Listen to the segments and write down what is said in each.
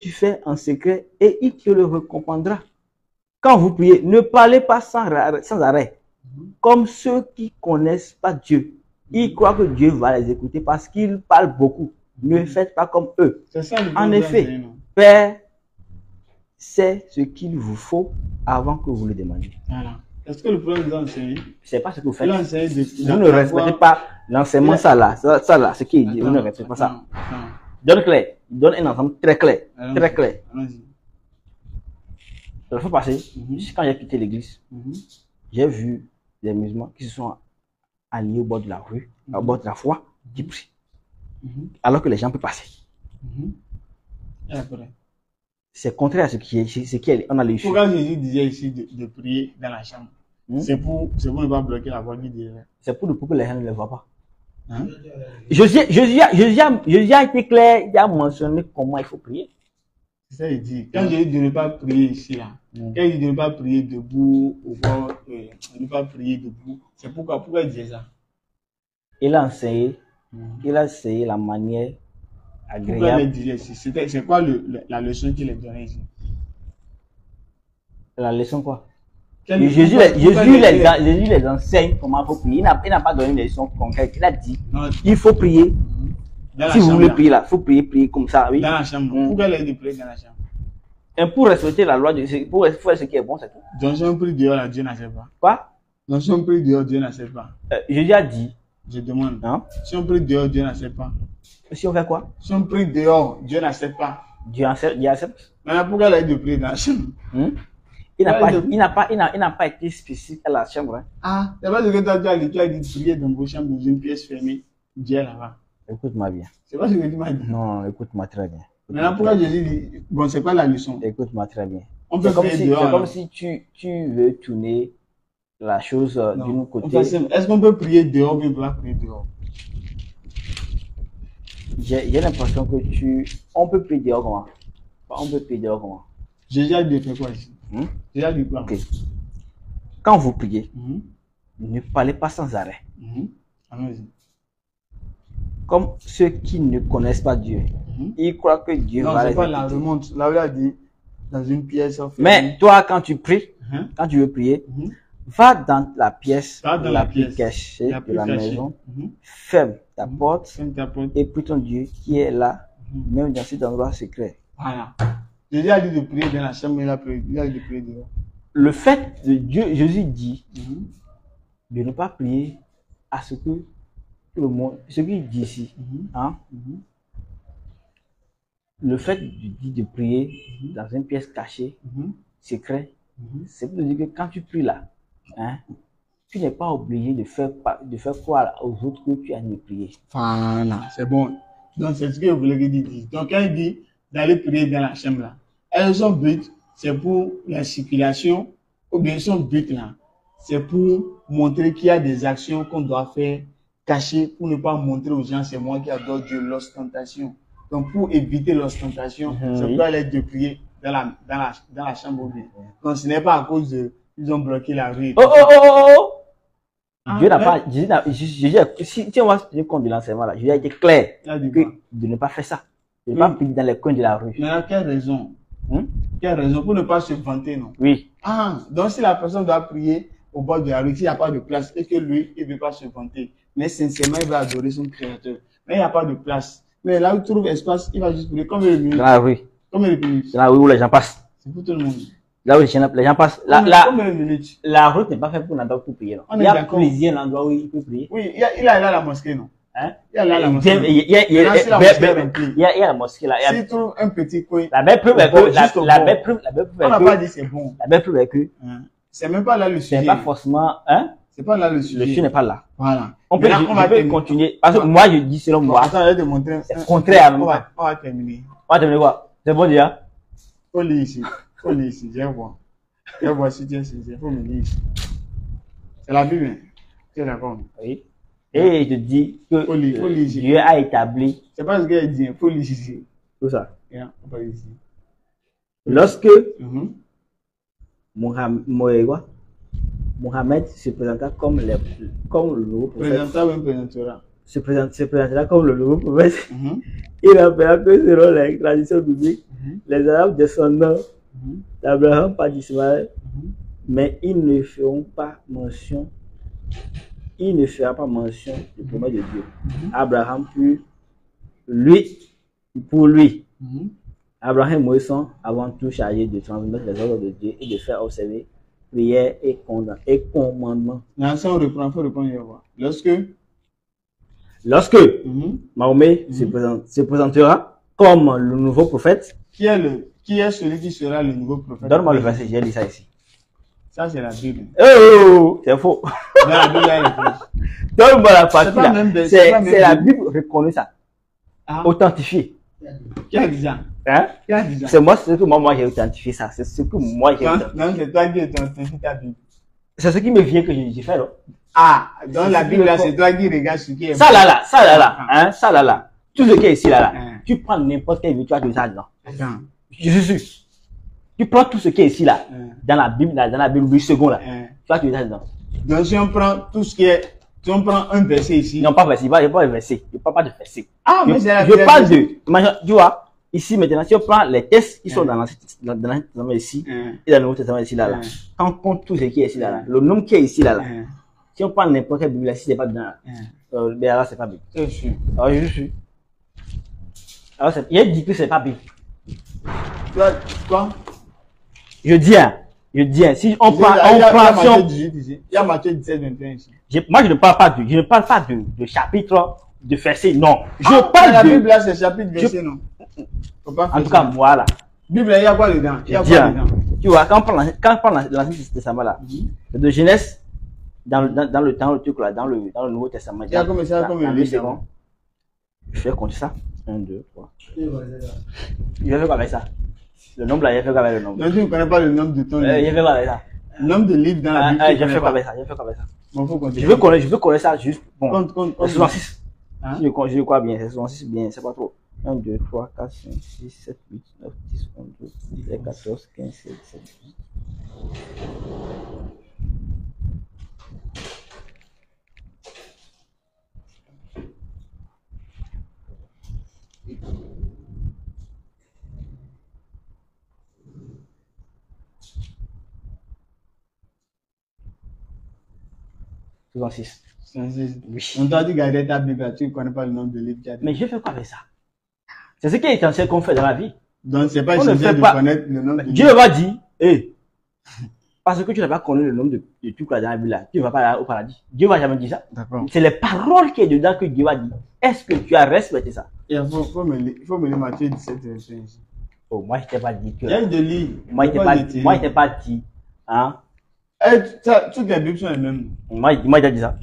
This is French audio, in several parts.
tu fais en secret et il te le récompensera. Quand vous priez, ne parlez pas sans arrêt, comme ceux qui ne connaissent pas Dieu. Ils croient que Dieu va les écouter parce qu'ils parlent beaucoup. Ne faites pas comme eux. En effet, Père sait ce qu'il vous faut avant que vous le demandiez. Voilà. Est-ce que le problème vous enseigne? C'est pas ce que vous faites. Vous ne respectez pas l'enseignement, ça là, ce qui est dit. Vous ne respectez pas ça. Donne clair. Donne un ensemble très clair. Très clair. La fois passée, quand j'ai quitté l'église, j'ai vu des musulmans qui se sont alliés au bord de la rue, au bord de la voie, qui prient. Alors que les gens peuvent passer. C'est contraire à ce qui est, on a les choses. Pourquoi Jésus disait ici de prier dans la chambre? C'est pour ne pas bloquer la voie du derrière. C'est pour que les gens ne le voient pas. Jésus a été clair, il a mentionné comment il faut prier. C'est ça il dit. Quand Jésus dit de ne pas prier ici, là, quand il dit de ne pas prier debout, au bord, de ne pas prier debout, c'est pourquoi il disait ça? Il a enseigné la manière agréable. Pourquoi il disait ici? C'est quoi la leçon qu'il a donnée ici? La leçon quoi? Jésus les enseigne comment il faut prier. Il n'a pas donné une leçon concrète. Il a dit, il faut prier. Si vous voulez prier là, il faut prier comme ça. Oui. Dans la chambre. Pourquoi il a dit de prier dans la chambre? Et pour respecter la loi, pour faire ce qui est bon, c'est tout. Donc si on prie dehors, là, Dieu n'accepte pas. Quoi? Donc si on prie dehors, Dieu n'accepte pas. Jésus a dit. Je demande. Si on prie dehors, Dieu n'accepte pas. Si on fait quoi? Si on prie dehors, Dieu n'accepte pas. Dieu accepte. Maintenant, pourquoi il a dit de prier dans la chambre? Il n'a pas été spécifique à la chambre. Hein. Ah, c'est pas ce que tu as dit de prier dans vos chambres, dans une pièce fermée. Dieu est là-bas. Écoute-moi bien. C'est pas ce que tu m'as dit. Non, écoute-moi très bien. Maintenant, pourquoi Jésus dit, bon, c'est quoi la leçon? Écoute-moi très bien. C'est comme si tu veux tourner la chose d'une côté. Est-ce qu'on peut prier dehors ou on ne peut pas prier dehors? J'ai l'impression que on peut prier dehors comment? On peut prier dehors comment? Jésus a dit quoi ici? Jésus a dit quoi? Ok. Quand vous priez, ne parlez pas sans arrêt. Comme ceux qui ne connaissent pas Dieu. Ils croient que Dieu va les écouter. Non, c'est pas la remonte. Là, il a dit dans une pièce. Mais toi, quand tu pries, quand tu veux prier, va dans la pièce la plus cachée de la maison, ferme ta porte et prie ton Dieu qui est là, même dans cet endroit secret. Voilà. Jésus a dit de prier dans la chambre, il a dit de prier dehors. Le fait de Dieu, Jésus dit de ne pas prier à ce que tout le monde, ce qu'il dit ici, le fait de prier dans une pièce cachée, secret, c'est pour dire que quand tu pries là, tu n'es pas obligé de faire croire aux autres que tu as de prier. Voilà, c'est bon. Donc c'est ce que vous voulez dire. Donc quand il dit d'aller prier dans la chambre là, et son but c'est pour la circulation, ou bien son but là, c'est pour montrer qu'il y a des actions qu'on doit faire cachées pour ne pas montrer aux gens c'est moi qui adore Dieu, l'ostentation. Donc pour éviter l'ostentation, c'est pour aller de prier dans la chambre ou bien. Donc ce n'est pas à cause de ils ont bloqué la rue. Dieu n'a pas, si on va se compte de l'enseignement là, Jésus a été clair de ne pas faire ça. De ne pas prier dans les coins de la rue. Mais à quelle raison? Quelle raison? Pour ne pas se vanter, non? Oui. Donc si la personne doit prier au bord de la rue, s'il n'y a pas de place, et que lui, il ne veut pas se vanter, mais sincèrement, il va adorer son créateur. Mais il n'y a pas de place. Mais là où il trouve espace, il va juste prier. Combien de minutes? Dans la rue. Combien de minutes? Dans la rue où les gens passent. C'est pour tout le monde. Là où les gens passent. Combien de minutes? La route n'est pas faite pour l'endroit pour prier. Il y a plusieurs endroits où il peut prier. Oui, il a là la mosquée, non? Il y a là la mosquée. Il y a la mosquée là. S'il trouve un petit coin. La belle preuve est que, la belle preuve est que, on n'a pas dit c'est bon. La belle preuve est que, c'est même pas là le sujet. C'est pas forcément, c'est pas là le sujet. Le sujet n'est pas là. Voilà. On peut continuer. Parce que moi, je dis selon moi. Attends, je vais te montrer. C'est contraire à nous. On va terminer. On va terminer quoi? C'est bon déjà? Faut lire ici. Faut lire ici. Je vais voir. Je vais voir si tu es sincère. Faut me lire ici. C'est la Bible. Tu es d'accord? Oui. Et je te dis que Dieu a établi. C'est pas ce qu'il dit. Faut lire ici. Tout ça. On va lire ici. Lorsque Mohamed se présenta comme le présentera ou présentera. se présentera comme le nouveau prophète. Il rappellera que selon les traditions bibliques, les Arabes descendants d'Abraham par d'Ismaël, mais ils ne feront pas mention. Il ne fera pas mention du promesse de Dieu. Abraham pour lui. Abraham et Moïse sont avant tout chargés de transmettre les ordres de Dieu et de faire observer prières et commandements. Là, ça, il faut répondre. Lorsque Mahomet se présentera comme le nouveau prophète, qui est celui qui sera le nouveau prophète? Donne-moi le verset, j'ai lu ça ici. Ça, c'est la Bible. Oh, c'est faux. Dans la Bible, il y a les choses. Donne-moi la partie là. C'est la Bible. Bible reconnue ça. Authentifiée. Qui a dit ça? Hein? Qui a dit ça? C'est moi, c'est ce que moi j'ai authentifié ça. C'est ce que moi j'ai authentifié. Non, c'est toi qui authentifies ta Bible. C'est ce qui me vient que j'ai fait, non? Ah, dans la Bible, là, c'est toi qui regardes ce qui est. Ça là. Tout ce qui est ici, là. Tu prends n'importe quel tu vas trouver ça dedans. Attends. Je suis sûr. Tu prends tout ce qui est ici, là. Dans la Bible, 8 secondes, là. Tu vas trouver ça dedans. Donc, si on prend tout ce qui est. Si on prend un verset ici. Non, pas verset. Il n'y a pas de verset. Je ne parle pas de verset. Ah, mais c'est la Je parle de. Imagine, tu vois, ici maintenant, si on prend les textes qui sont dans l'Ancien Testament ici, et dans le Nouveau Testament ici, là, quand on compte tout ce qui est ici, là, le nombre qui est ici, là, si on prend n'importe quelle Bible, là, si ce n'est pas dedans, là, c'est pas Bible. Je suis. Alors, je suis. Alors, il dit que c'est pas Bible. Quoi? Je dis, si on prend, il y a Matthieu 17, 21 ici. Moi, je ne parle pas de chapitre, de verset, non. Je parle la de. Bible, là, c'est chapitre, verset, non. En tout cas, moi, là. Bible, il y a quoi dedans? Il y a quoi dedans? Tu vois, quand on prend l'Ancien Testament, là, de Genèse, dans le truc, là, dans le Nouveau Testament. Il y a comme ça, comme un second. Je vais compter ça. 1, 2, 3. Il va faire quoi avec ça? Le nombre là, il va faire quoi avec le nombre? Non, tu ne connais pas le nombre de ton livre. Il va faire quoi avec ça? Le nombre de livres dans la Bible. Je vais faire quoi avec ça? Bon, faut compter. Je veux connaître ça juste. Bon. Compte. 66. Je crois bien, c'est 66 bien, c'est pas trop. 1, 2, 3, 4, 5, 6, 7, 8, 9, 10, 11, 12, 13, 14, 15, 16, 17, 18. Oui. On t'a dit garder ta Bible, tu ne connais pas le nombre de livres qu'il y a. Mais je fais quoi avec ça? C'est ce qui est essentiel qu'on fait dans la vie. Donc, c'est pas essentiel de connaître le nombre de livres. Dieu va dire, parce que tu n'as pas connu le nombre de trucs là dans la Bible là, tu ne vas pas aller au paradis. Dieu va jamais dire ça. D'accord. C'est les paroles qui est dedans que Dieu va dire. Est-ce que tu as respecté ça? Il faut me lire Matthieu 17, 21 ici. Oh, moi, je t'ai pas dit que. Il y a de lire. Moi, je t'ai pas dit. Hein? Toutes les Bibles sont les mêmes. Moi, il t'a dit ça.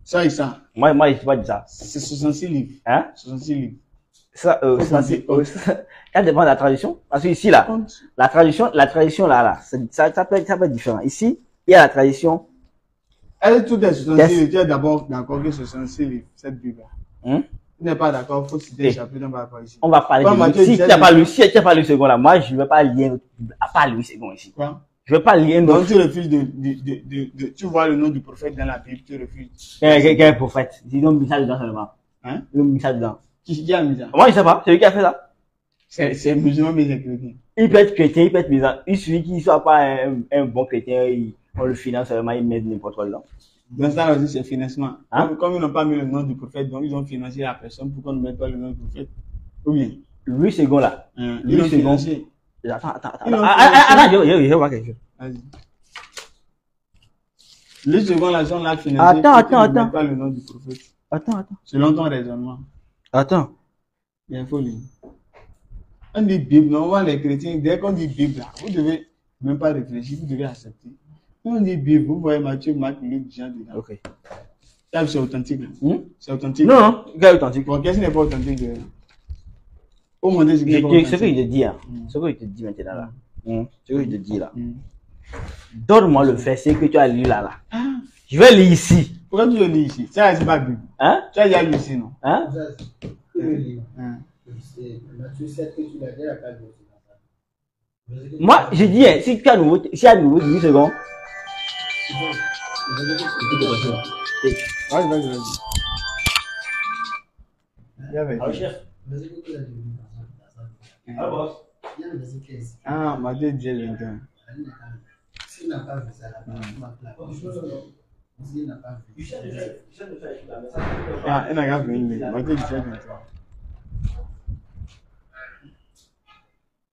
Ça et ça. Moi, je t'ai pas dit ça. C'est 66 livres. Hein? 66 livres. Ça dépend de la tradition. Parce que ici, là, la tradition là, ça peut être différent. Ici, il y a la tradition. Tout est 66 livres. Tu es d'abord d'accord que 66 livres, cette Bible-là. Tu n'es pas d'accord, il faut citer le chapitre, on va pas ici. On va parler de si tu n'as pas lu, le second là, moi, je ne vais pas lire, pas lu le second ici. Quoi? Je ne vais pas lire. Donc, tu refuses tu vois le nom du prophète dans la Bible, tu refuses. Quel prophète? Ils ont mis ça dedans seulement. Hein? Ils ont mis ça dedans. Qui a mis ça? Moi, je sais pas. C'est lui qui a fait ça. C'est musulman, mais c'est chrétien. Il peut être chrétien, il peut être musulman. Il suffit qu'il ne soit pas un bon chrétien, on le finance seulement, il met n'importe quoi dedans. Dans ça aussi, c'est financement. Hein? Comme ils n'ont pas mis le nom du prophète, donc ils ont financé la personne. Pourquoi ne mettent pas le nom du prophète? Ou bien? Louis second là. Ils l'ont financé. Attends. Je vais voir quelque chose. Vas-y. Le second là, on l'a financé. Attends. Ne mettent pas le nom du prophète. Attends. Selon ton raisonnement. Attends. Il faut lire. On dit Bible, normalement les chrétiens, dès qu'on dit Bible là, vous devez même pas réfléchir, vous devez accepter. On dit Bible, vous voyez Matthieu, Marc, Luc, Jean dedans. Ok. Ça, c'est authentique. C'est authentique. Non, c'est authentique. Bon, qu'est-ce qui n'est pas authentique de... Au moins, ce que je te dis, hein. Ce que je te dis maintenant là. Ce que je te dis là. Donne-moi le verset que tu as lu là. Je vais lire ici. Pourquoi tu le lis ici? Ça, c'est pas Bible. Hein? Tu as déjà lu ici, non? Hein? Moi, je dis, si tu as nouveau, si à nouveau, 10 secondes. Vas-y. Il y avait Alors, dit. chef. Alors, boss. Ah, Matthieu 17, 21. S'il n'a pas vu ça, là, s'il n'a pas vu. Ah, il n'a qu'à venir. Matthieu 17, 21.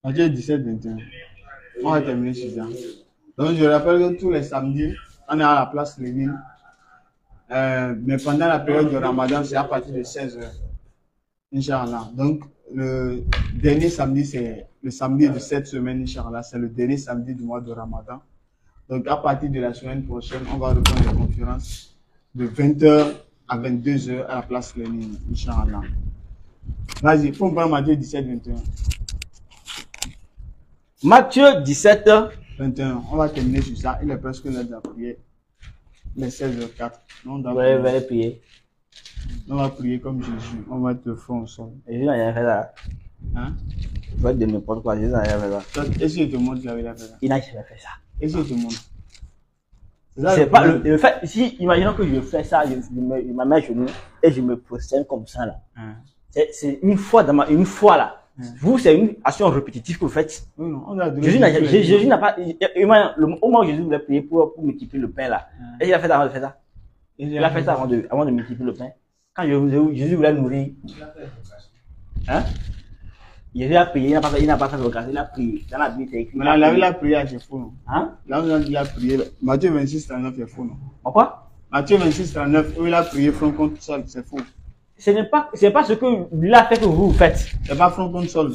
Matthieu 17, 21. On va terminer sur ça. Donc, je rappelle que tous les samedis, on est à la place Lénine. Mais pendant la période de Ramadan, c'est à partir de 16h. Inch'Allah. Donc, le dernier samedi, c'est le samedi de cette semaine, Inch'Allah. C'est le dernier samedi du mois de Ramadan. Donc, à partir de la semaine prochaine, on va reprendre les conférences de 20h à 22h à la place Lénine, Inch'Allah. Vas-y, il faut me prendre Matthieu 17, 21. Matthieu 17, 21. On va terminer sur ça. Il est presque l'heure de la prière. Il est 16h04. On doit vous prier. allez prier. On va prier comme Jésus. On va être le front au sol. Jésus n'a rien fait là. Hein? Tu vas dire n'importe quoi, Jésus n'a rien fait là. Est-ce qu'il te montre qu'il avait fait ça? Il n'a jamais fait ça. Est-ce qu'il te montre? Ça, C'est pas le fait, si, imaginons que je fais ça, je me mets à genoux et je me prosterne comme ça là. Hein? C'est une fois une fois là. Vous, c'est une action répétitive que vous faites. Oui, non, on a donné Jésus n'a pas, au moment où Jésus voulait prier pour multiplier le pain là. Et il a fait ça avant de faire ça. Il a fait ça avant de multiplier le pain. Quand Jésus voulait nourrir, hein? Jésus a prié, il n'a pas fait vocation, il a prié. Dans la Bible, c'est écrit. Mais là, la prière, c'est faux, non? Hein? Là, on a dit la prière. Matthieu 26, 39, c'est faux, non? Pourquoi? Matthieu 26, 39, où il a prié front contre sol, c'est faux. C'est pas ce que lui a fait que vous faites. C'est pas front contre sol.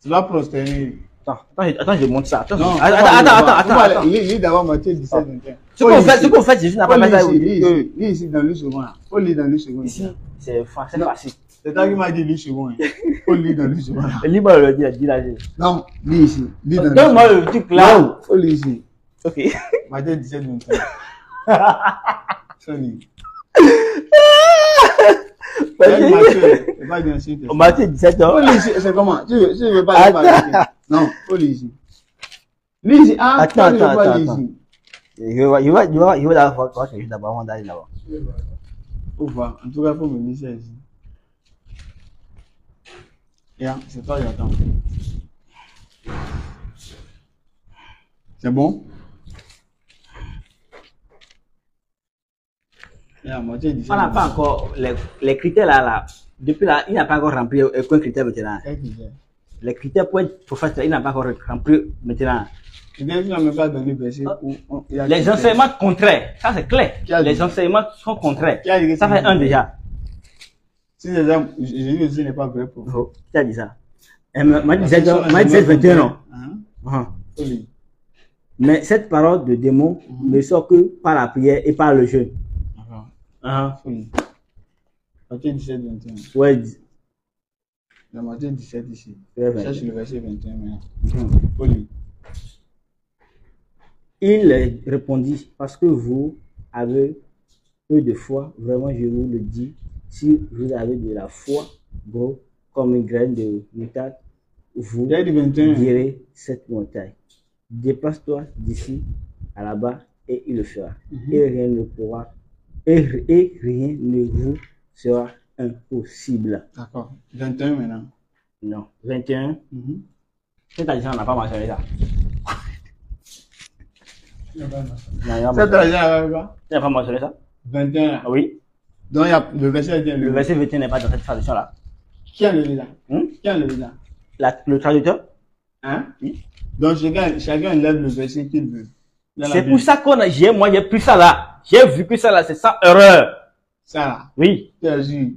Tu vas prosterner. Attends, je montre ça. Attends, Non, attends. Lis d'abord Matthieu 17, 21. Ce qu'on fait, Jésus n'a pas fait ça. Lis ici dans le second. Faut lire dans le second. Ici, c'est facile. C'est toi qui m'as dit le second. Faut lire dans le second. Lis-moi le dit là. Non, lis ici. Lis dans le Donne-moi le truc là. Non, faut lire ici. Ok. Matthieu 17, 21. Faut lire. Matthieu 17 ans. C'est comment? Tu veux pas lire? Non, faut lire ici. Lis ici. Ah, attends. Il va d'abord voir que je d'abord on d'aller là-bas. Faut voir. En tout cas, faut me lire ça ici. Yeah, c'est toi, j'attends. C'est bon? Yeah, Matthieu 17. On n'a pas encore les critères là. Depuis là, il n'a pas encore rempli aucun critère maintenant. Les critères pour être prophète, il n'a pas encore rempli maintenant. Tu n'as même pas donné verset où les enseignements contraires, ça c'est clair. Les enseignements sont contraires. Ça fait un déjà. Si déjà, Jésus aussi n'est pas vrai pour vous. Qui a dit ça? Matthieu 17, 21 non. Mais cette parole de démon ne sort que par la prière et par le jeûne. Matthieu 17, 21. Ouais. Dans Matthieu 17 ici. Ça c'est le verset 21 maintenant. Il répondit, parce que vous avez peu de foi, vraiment je vous le dis, si vous avez de la foi, gros, comme une graine de moutarde, vous direz cette montagne, dépasse-toi d'ici à là-bas et il le fera. Et rien ne pourra, et rien ne vous sera impossible. D'accord. 21 maintenant. Non. 21. Cette tradition n'a pas mentionné ça. Cette tradition n'a pas mentionné ça. 21. Oui. Donc il y a le verset 21. Le verset 21 n'est pas dans cette tradition-là. Qui a levé là? Qui a levé là? Le traducteur. Hein? Oui. Donc chacun lève le verset qu'il veut. C'est pour ça moi j'ai pris ça là. J'ai vu que ça là, c'est sans erreur. Ça là? Oui. Tu es sûr?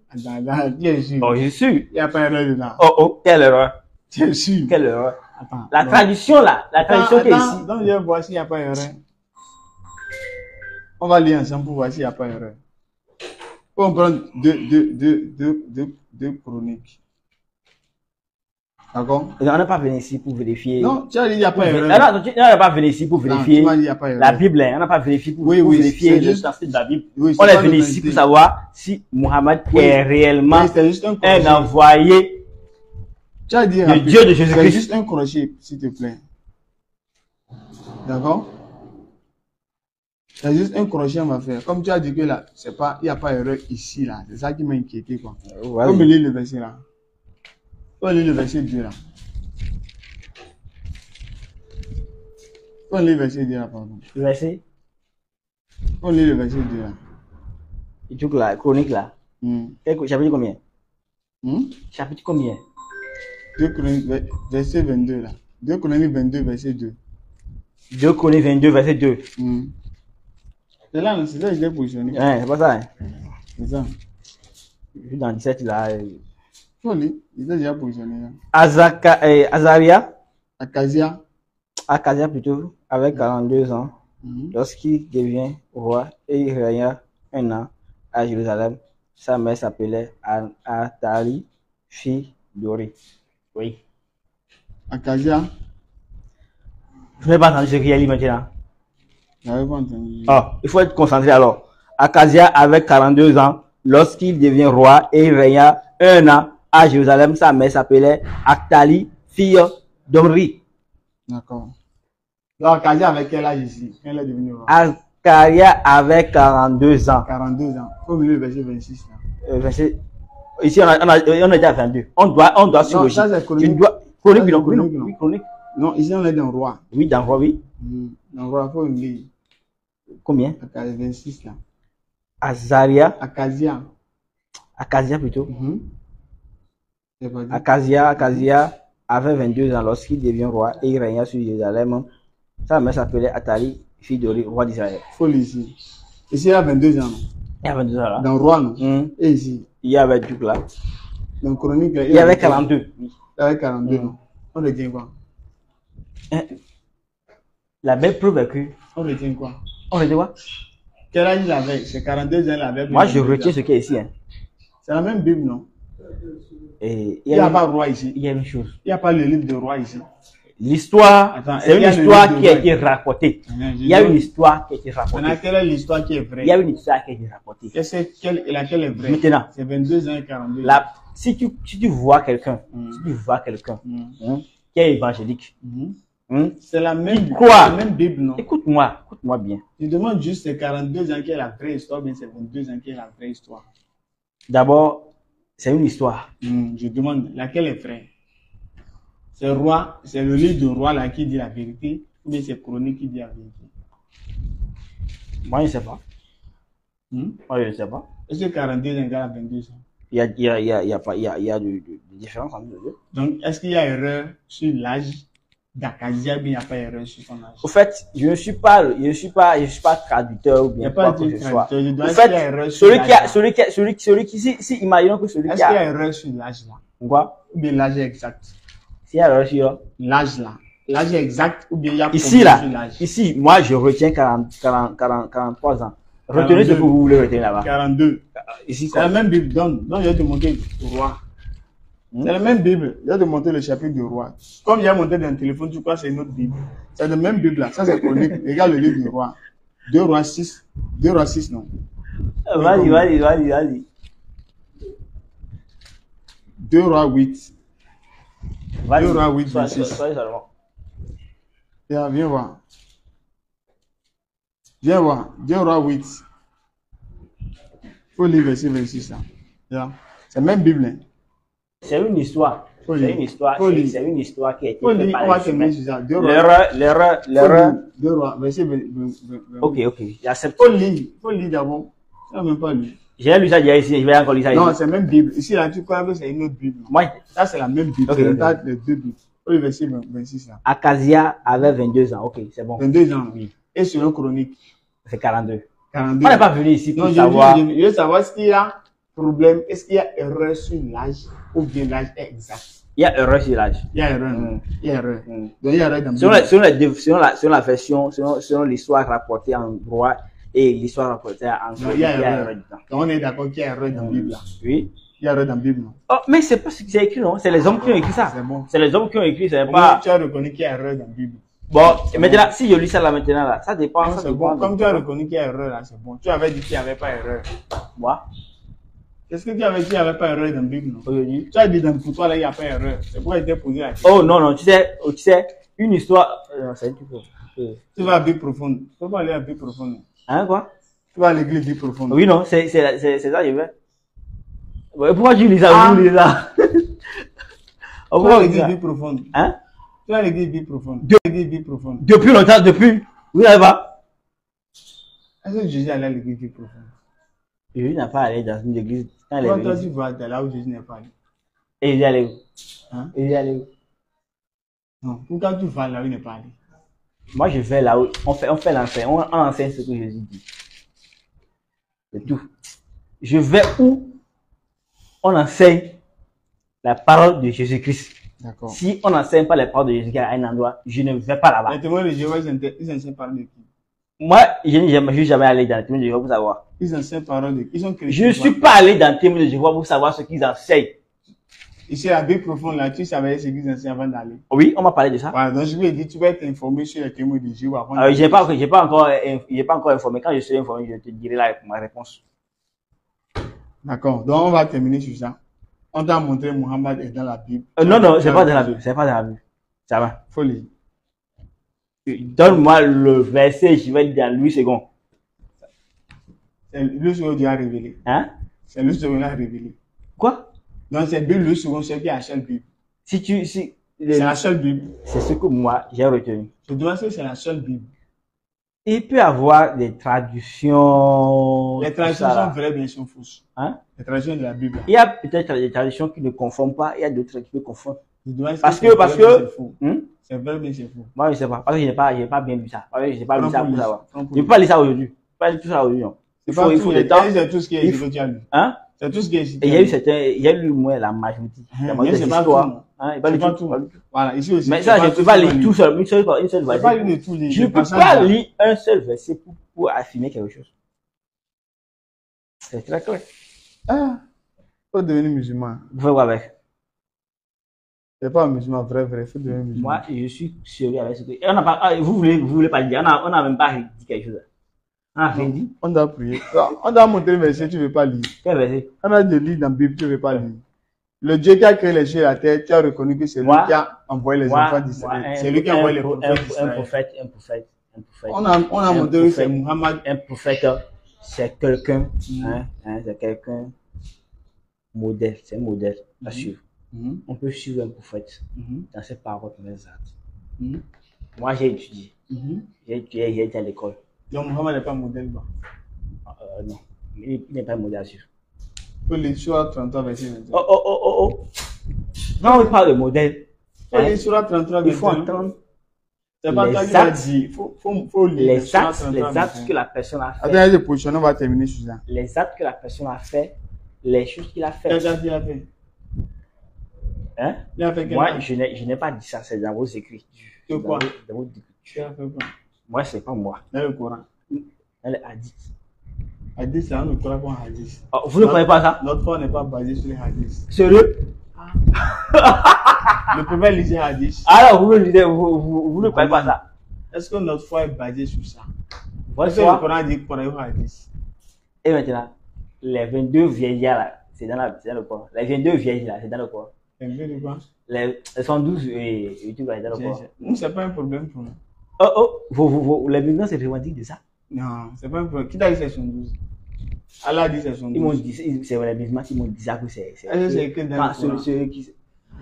Attends, tu es sûr? Oh, je suis sûr. Il n'y a pas d'erreur dedans. Oh, quelle erreur? Tu es sûr? Quelle erreur? Attends. La tradition là, la tradition qui est ici. Donc je vais voir s'il n'y a pas d'erreur. On va lire ensemble pour voir s'il n'y a pas d'erreur. On prend deux chroniques. D'accord? On n'a pas venu ici pour vérifier. Non, tu as dit qu'il n'y a pas d'erreur. Non, on n'a pas venu ici pour vérifier la Bible. On n'a pas vérifié pour vérifier le sens de la Bible. On est venu ici pour savoir si Mohammed est réellement un envoyé de Dieu de Jésus-Christ. C'est juste un crochet, s'il te plaît. D'accord? C'est juste un crochet, on va faire. Comme tu as dit que là, c'est pas, il n'y a pas erreur ici, là. C'est ça qui m'a inquiété, quoi. Vas-y. Faut me lire le verset, là. Faut lire le verset 2, là. Faut lire le verset 2, là, pardon. Verset. Faut lire le verset 2, là. Et tu la chronique là. Chapitre combien? Chapitre combien? 2 Chroniques, verset 22, là. 2 Chroniques 22, verset 2. 2 Chroniques 22, verset 2. C'est là, c'est là que je l'ai positionné. C'est pas ça. Hein? C'est ça. Je suis dans 17 là. Faut lire. Il est déjà positionné, là. Azaria. Acasia. Plutôt, avec 42 ans, lorsqu'il devient roi et il régna un an à Jérusalem, sa mère s'appelait Athalie, fille d'Ori. Oui. Acasia. Je n'ai pas entendu ce qu'il y a dit maintenant. J'avais pas entendu. Ah, il faut être concentré alors. Acasia avait 42 ans lorsqu'il devient roi et il régna un an à Jérusalem. Sa mère s'appelait Athalie, fille d'Omri. D'accord. Donc, Acasia avec quel âge ici? Quand elle est devenue roi? Acasia avait 42 ans. 42 ans. Faut me lire le verset 26 là. Ici, on est déjà à 22. On doit suivre. Non, ça c'est chronique. Chronique, Ça, non, c'est oui, chronique, oui, chronique. Non, ici on est dans roi. Oui, dans roi, oui. Dans roi, faut me lire. Combien? Acasia 26 là. Azaria. Acasia plutôt. C'est pas dit. Acasia avait 22 ans lorsqu'il devient roi et il régna sur Jérusalem. Sa mère s'appelait Athalie, fille d'Ori, roi d'Israël. Faut lire ici. Ici il y a 22 ans. Non? Il y a 22 ans là. Dans roi, non? Et ici? Il y avait du là. Dans chronique là. Il y avait 42. Il y avait 42, non? On retient quoi? La belle preuve est que. On retient quoi? On retient quoi? Quel âge il avait? C'est 42 ans, il avait. Moi, je retiens ce qui est ici. Hein. C'est la même Bible, non? Et il n'y a pas roi ici. Il y a une chose. Il n'y a pas le livre de roi ici. L'histoire, c'est une histoire qui a été rapportée. Il y a une histoire qui a été rapportée. Maintenant, quelle est l'histoire qui est vraie? Il y a une histoire qui a été rapportée. Laquelle est vraie? Maintenant, c'est 22 ans et 42 ans. Là, si tu vois quelqu'un, qui est évangélique, c'est la même, quoi? La même Bible, non? Écoute-moi bien. Je demande juste c'est 42 ans qui est la vraie histoire, bien c'est 22 ans qui est la vraie histoire. D'abord, c'est une histoire. Je demande laquelle est vraie. C'est roi, c'est le livre de roi là qui dit la vérité, ou bien c'est chronique qui dit la vérité? Moi, je ne sais pas. Moi, je ne sais pas. Est-ce que 42 ans égale à 22 ans? Il y a de différence entre les deux. Donc, est-ce qu'il y a erreur sur l'âge d'Acasia, ou bien il n'y a pas erreur sur son âge? Au fait, je ne suis pas traducteur ou bien quoi que ce soit. Au fait, celui qui, si imaginons que celui qui a. Est-ce qu'il y a erreur sur l'âge là? Quoi? Ou bien l'âge est exact? S'il y a erreur sur l'âge là. L'âge est exact ou bien il y a ici là. Ici, moi je retiens 43 ans. Retenez ce que vous voulez retenir là-bas. 42. Ici, c'est la même Bible. Donc, je vais te montrer le roi. C'est la même Bible. Je vais te montrer le chapitre du roi. Comme j'ai monté dans le téléphone, tu crois que c'est une autre Bible. C'est la même Bible là. Ça, c'est chronique. Regarde le livre du roi. 2 rois 6. 2 rois 6, non. Vas-y. 2 rois 8. 2 rois 8, 26. Viens voir. Viens voir. 2 rois 8. Faut lire verset 26 là. C'est la même Bible. Hein. C'est une histoire. C'est une histoire qui a été faite par les humains. L'erreur. 2 rois, verset 20. Ok, j'accepte. Faut lire d'abord. Ça ne même pas lire. J'ai lu ça déjà ici, je vais encore lire ça ici. Non, c'est la même Bible. Ici, là, tu crois que c'est une autre Bible. Moi, ça, c'est la même Bible. Okay, c'est les deux Bibles. Faut le verset 26 là. Acasia avait 22 ans. Ok, c'est bon. 22 ans, oui. Et selon chronique, c'est 42. 42. On n'est pas venu ici pour savoir. Je veux savoir est-ce qu'il y a problème, est-ce qu'il y a erreur sur l'âge ou bien l'âge est exact. Il y a erreur sur l'âge. Il y a erreur. Il y a erreur. Donc il y a erreur dans selon la version, selon l'histoire rapportée en droit et l'histoire rapportée en non, il y a erreur. Donc on est d'accord qu'il y a erreur dans la Bible. Oui. Il y a erreur dans la Bible. Oh, mais c'est pas ce qui est écrit, non? C'est les hommes qui ont écrit ça. C'est bon. C'est les hommes qui ont écrit, c'est pas. Tu as reconnu qu'il y a erreur dans la Bible. Bon, maintenant, si je lis ça là maintenant, là, ça dépend. Non, c'est bon. Comme tu as reconnu qu'il y a erreur là, c'est bon. Tu avais dit qu'il n'y avait pas erreur. Moi? Qu'est-ce que tu avais dit qu'il n'y avait pas erreur dans la Bible, non? Aujourd'hui. Tu as dit pour toi là, il n'y a pas erreur. C'est pourquoi il t'a posé la question. Oh non, tu sais, une histoire. C'est un petit peu. Tu vas à la Bible profonde. Tu peux pas aller à la Bible profonde. Hein, quoi? Tu vas à l'église vie profonde. Oui, non, c'est ça que je veux. Ouais, pourquoi tu lis ça? Vous lisez ça? Tu Pourquoi vas à vous l'église lisez vie ça? profonde. Hein? Tu vas à l'église vie profonde. L'église vie profonde. Depuis longtemps, depuis. Vous n'avez pas? Est-ce que Jésus allait à l'église vie profonde? Jésus n'a pas allé dans une église. Quand Toi, il est toi, venu. tu vas là où Jésus n'est pas allé. Et il est allé où? Hein? Il est allé où? Non. Pourquoi tu vas là où il n'est pas allé? Moi, je vais là où on fait l'enseigne. On enseigne ce que Jésus dit. C'est tout. Je vais où on enseigne la parole de Jésus-Christ. D'accord. Si on n'enseigne pas les paroles de Jésus-Christ à un endroit, je ne vais pas là-bas. Les témoins de Jéhovah, ils enseignent parole de qui? Moi, je ne suis jamais allé dans le témoin de Jéhovah pour savoir. Ils enseignent parole de qui? Ils sont Je chrétiens. ne suis pas allé dans le témoin de Jéhovah pour savoir ce qu'ils enseignent. Ici, la vie profonde, là, tu savais ce qu'ils enseignent avant d'aller. Oui, on m'a parlé de ça. Voilà, donc je lui ai dit, tu vas être informé sur les témoins de Jéhovah avant Alors, j'ai pas encore informé. Quand je serai informé, je te dirai ma réponse. D'accord, donc on va terminer sur ça. On t'a montré Mohammed est dans la Bible. Non, c'est pas dans la Bible. C'est pas dans la Bible. Ça va. Faut lire. Donne-moi le verset, je vais le dire en 8 secondes. C'est lui ce Dieu a révélé. Hein? C'est lui ce Dieu a révélé. Quoi? Donc c'est Bible, lui second, c'est qui est la seule Bible. C'est la seule Bible. C'est ce que moi j'ai retenu. Je dois dire que c'est la seule Bible. Il peut y avoir des traductions. Les traductions sont vraies, bien sont fausses. Hein? Les traductions de la Bible. Il y a peut-être des traductions qui ne conforment pas, il y a d'autres qui ne conforment. Je dois dire Parce c'est que, vrai, c'est faux. hein? C'est vrai, mais c'est faux. Moi, je ne sais pas. Parce que je n'ai pas bien vu ça. Parce que je n'ai pas lu ça pour savoir. Je ne C'est peux pas lire ça aujourd'hui. Je ne peux pas lire tout ça aujourd'hui. Non. Il faut le temps. C'est tout ce qui est ici que tu as lu. Hein? C'est tout ce qui est ici. Et il y a eu moins la majorité. La majorité c'est des pas histoires. tout. Hein? C'est pas tout. Voilà, ici aussi. Mais ça, je ne peux pas lire tout seul, une seule Je verset. pas lire de tout. Je ne peux pas lire un seul verset pour affirmer quelque chose. C'est très clair. Ah, faut devenir musulman. Vous faites quoi avec? C'est pas un musulman vrai, faut devenir musulman. Moi, je suis sérieux avec ce que. On n'a pas, vous voulez pas le dire. On n'a même pas dit quelque chose. On n'a rien dit. On doit prier. On doit montrer le verset, tu ne veux pas lire. Quel verset? On a de lire dans la Bible, tu ne veux pas lire. Le Dieu qui a créé les cieux et la terre, tu as reconnu que c'est lui qui a envoyé les enfants d'Israël. C'est lui qui a envoyé les prophètes d'Israël. Un prophète. On a montré que c'est Muhammad. Un prophète, c'est quelqu'un, c'est quelqu'un modèle, c'est un modèle à suivre. On peut suivre un prophète dans ses paroles, dans ses actes. Moi, j'ai étudié. J'ai été à l'école. Donc, Muhammad n'est pas modèle, bah. Non, il n'est pas un modèle à suivre. Faut lire sur 33 verset 21. Oh. Quand on parle de modèle, Faut lire sur 33 il faut 21. entendre C'est pas toi qui l'as dit. Faut lire. les actes que la personne a fait. Attends, j'ai positionné, on va terminer sur ça. Les actes que la personne a fait, les choses qu'il a fait. Qu'est-ce qu'il a fait? Hein? Il a fait Moi, je n'ai pas dit ça, c'est dans vos écrits. De quoi? Dans vos écrits. Tu as fait quoi? Moi, c'est pas moi. Dans le Coran. Elle a dit. Hadith, c'est un autre Coran qu'on hadith. Oh, vous ne croyez pas ça? Notre foi n'est pas basée sur les hadiths. Sérieux? Le prophète lisait hadith. Alors, vous ne croyez pas ça? Est-ce que notre foi est basée sur ça? Votre Est-ce que le foi. Coran dit qu'on a eu hadith? Et maintenant, les 22 vieilles là, c'est dans le Coran. Les 22 vieilles là, c'est dans le Coran. C'est un peu de quoi? Les 112 et tout c'est dans le Coran. Nous, c'est pas un problème pour nous. Les musulmans, c'est vraiment dit de ça. Non, c'est pas un problème. Qui t'a dit c'est 112? Allah dit c'est 112. Ils m'ont dit, c'est les musulmans qui m'ont dit ça que c'est. Est-ce que c'est écrit dans le Coran?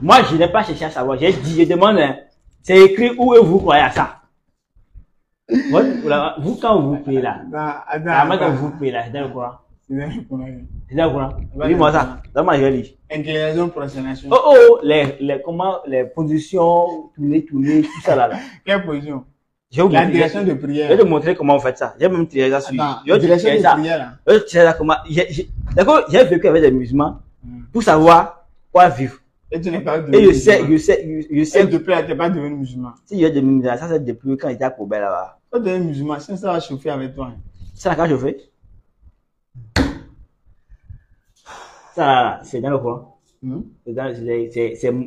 Moi, je n'ai pas cherché à savoir. J'ai dit, je demande, hein, c'est écrit où vous croyez à ça? Vous, quand vous priez là, quand vous priez là, c'est dans le Coran. C'est dans le Coran. C'est dans le Coran. Dis-moi ça. Donne-moi, je vais lire. Inclinaison, prosternation. Les positions, tourner, tout ça là. Quelle position? La direction de Je prière. vais te montrer comment on fait ça. J'ai même tiré ça sur. La direction de prière là. Je tiré ça comment. D'accord, j'ai vécu avec des musulmans pour savoir quoi vivre. Et tu n'es pas Et je sais. Et depuis là, tu n'es pas devenu musulman. Si j'ai des musulmans, ça c'est depuis quand j'étais à Kobe là-bas. Quand tu es musulman, ça va chauffer avec toi. Ça, quand je fais. Ça, c'est dans le Coran.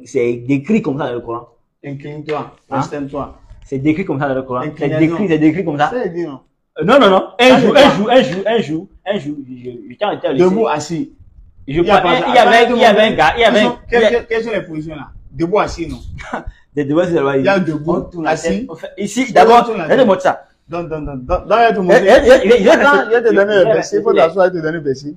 C'est décrit comme ça dans le Coran. Incline-toi, prosterne-toi. C'est décrit comme ça dans le Coran. C'est décrit comme ça. Ça dit non. Non. Un jour. Debout, assis. Il y avait un gars. Quelles sont les positions là? Debout, assis, non? Il y a debout, assis. Ici, d'abord, regardez-moi ça. Donc, il va te montrer. Il va te donner le verset. Il faut t'asseoir et te donner le verset.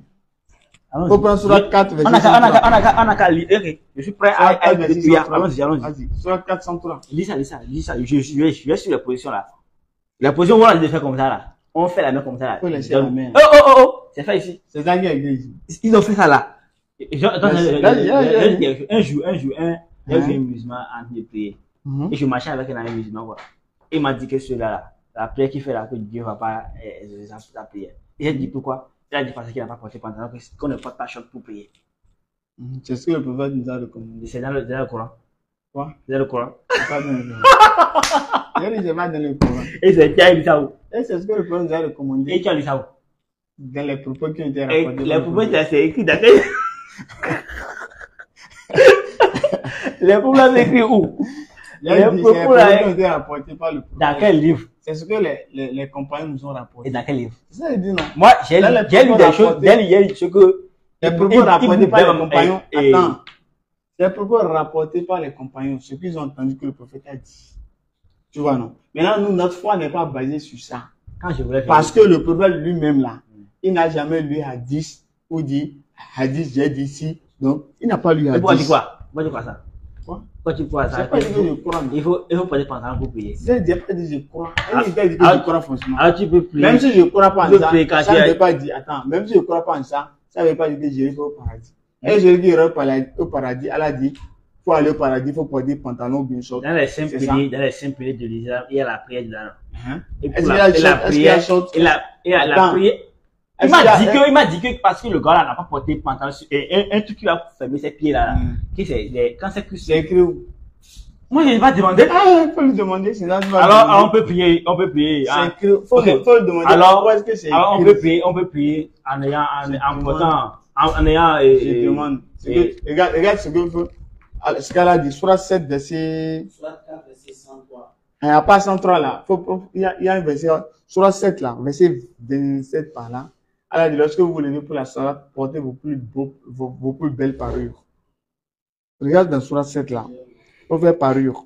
Il faut prendre Surat 4, verset 103. On a qu'à lire. Je suis prêt à prier. Allons-y. Vas-y, Surat 4, 103. Lis ça. Je vais sur la position là. La position où on a dit de faire comme ça là. On fait la main comme ça là. Faut laisser la main. Oh, c'est fait ici. C'est ça qui est écrit ici. Ils ont fait ça là. Un jour, j'ai vu un musulman en train de prier. Et je marchais avec un ami musulman quoi. Il m'a dit que celui-là, la prière qu'il fait là, que Dieu ne va pas exaucer sa prière. Et j'ai dit pourquoi? Il a dit parce qu'il n'a pas porté pantalon, qu'on ne porte pas short pour prier. C'est ce que le prophète nous a recommandé. C'est dans le Coran. Quoi? C'est dans le Coran. C'est pas dans le Coran. Il dit, c'est pas dans le Coran. Et c'est qui a lu ça où? Et c'est ce que le prophète nous a recommandé. Et qui a lu ça où? Dans les propos qui ont été rapportés. Les propos, c'est écrit dans quel... Les propos, c'est écrit où? Les propos ont été rapportés par le prophète. Dans quel livre? C'est ce que les compagnons nous ont rapporté. Et dans quel livre? C'est ça, il dit non. Moi, j'ai lu des choses, ce que... Les propos rapportés par les compagnons. Attends. Les propos rapportés par les compagnons, ce qu'ils ont entendu que le prophète a dit. Tu vois, non? Maintenant, nous, notre foi n'est pas basée sur ça. Parce que le prophète lui-même, là, il n'a jamais lu hadith ou dit hadith, j'ai dit ici. Donc, il n'a pas lu hadith. Pourquoi tu crois? Pourquoi tu crois ça? Quoi? Pourquoi tu crois ça? C'est pas dit que je crois. Il faut porter pantalon pour prier. J'ai pas dit je crois. Il a dit que je crois franchement. Alors tu peux prier. Même si je ne crois pas en ça, ça ne veut pas dire, attends, même si je ne crois pas en ça, ça ne veut pas dire que j'irai au paradis. Et je dis au paradis, elle a dit, il faut aller au paradis, il faut porter pantalon bien chaud. Dans les 5 piliers de l'islam, il y a la prière dedans. Et pour la prière, il m'a dit que parce que le gars là n'a pas porté pantalon, un truc qui va fermer ses pieds là, quand c'est que c'est écrit où? Moi, je n'ai pas demandé. Ah, il faut lui demander, sinon tu vas alors, on peut prier. C'est écrit, faut le demander. Alors, où est-ce que c'est écrit? Alors, on peut prier en ayant, je demande. Regarde ce que faut. Ce qu'elle a dit, Surat 7, verset. Surat 4, verset 103. Il n'y a pas 103 là. Il y a un verset, Surat 7 là, verset 27 par là. Elle a dit, lorsque vous vous levez pour la salat, portez vos plus belles parures. Regarde dans Surat 7 là. Pour faire parure.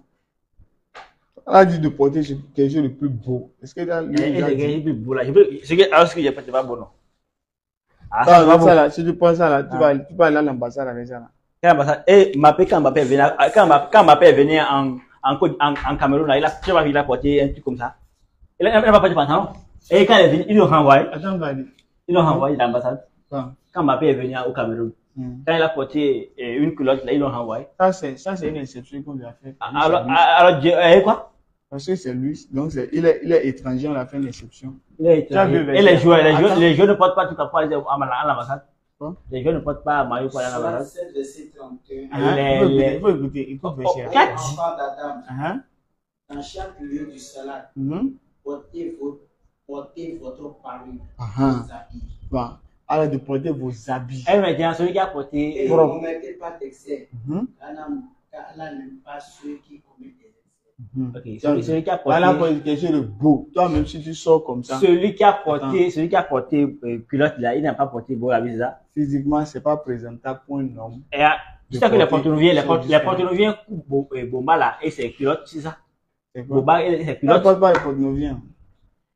Elle a dit de porter quelque chose de plus beau. Est-ce que là, le plus beau là, alors ce que j'ai fait, c'est pas bon, non? Si tu penses ça là, tu vas aller à l'ambassade avec ça là. Quand Mbappé est venu en Cameroun, là, il a porté un truc comme ça. Il n'a pas porté pantalon. Et quand il est venu, ils l'ont renvoyé. Ils l'ont renvoyé à l'ambassade. Quand Mbappé est venu au Cameroun, quand il a porté une culotte, là, ils l'ont renvoyé. Ça, c'est une exception qu'on lui a fait. Alors, quoi? Parce que c'est lui, donc il est étranger, on a fait une exception. Il est étranger. Et les joueurs ne portent pas tout à fait à l'ambassade. Les joueurs ne portent pas maillot pour aller à l'ambassade. Il faut écouter, il faut réfléchir. Dans chaque lieu du salat, portez votre parure, vos habits. Alors de porter vos habits. Elle me dit, celui qui a porté. Et ne mettez pas d'excès. Allah n'aime pas ceux qui commettent des excès. Ok, celui qui a porté. Allah porte quelque chose de beau. Toi, même si tu sors comme ça. Celui qui a porté culotte là, il n'a pas porté beau habit, c'est ça? Physiquement, c'est pas présentable pour un homme. Et tu sais que les porte-noviens coupent Bomba là, et c'est culotte, c'est ça? Bomba et c'est culotte. Ne porte pas les porte-noviens.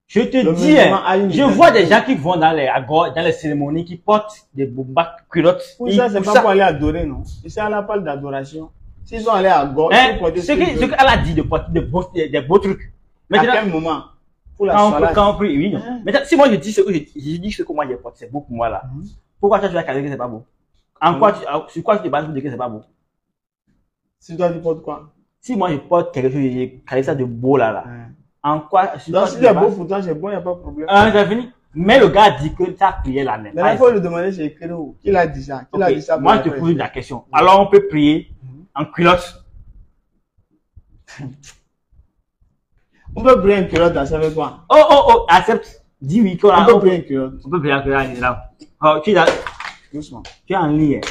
Je te dis, je vois des gens qui vont dans les cérémonies, qui portent des bombas culottes. Pour ça, c'est pas pour aller adorer, non? Ici, elle parle d'adoration. S'ils sont allés à Gauche, ce qu'elle a dit de porter des beaux trucs. Maintenant, à quel moment? Pour la quand on prie, oui, non. Maintenant, si moi je dis ce que moi j'ai porté, c'est beau pour moi là. Pourquoi toi tu vas caler que c'est pas beau? Sur quoi tu te bases pour dire que c'est pas beau? Si toi tu portes quoi? Si moi je porte quelque chose, j'ai calé ça de beau là. En quoi? Donc si c'est beau pour toi, c'est bon, il n'y a pas de problème. C'est fini. Mais le gars dit que ta prière là n'est pas. Il faut lui demander chez Kéro. Qui l'a dit ça? Qui l'a dit ça? Moi je te pose la question. Alors on peut prier en culotte. On peut prier en culotte, ça veut quoi? Oh, accepte. Dis oui, on peut prier en culotte. On peut prier en culotte là. Tu es là. Doucement. Tu es en ligne.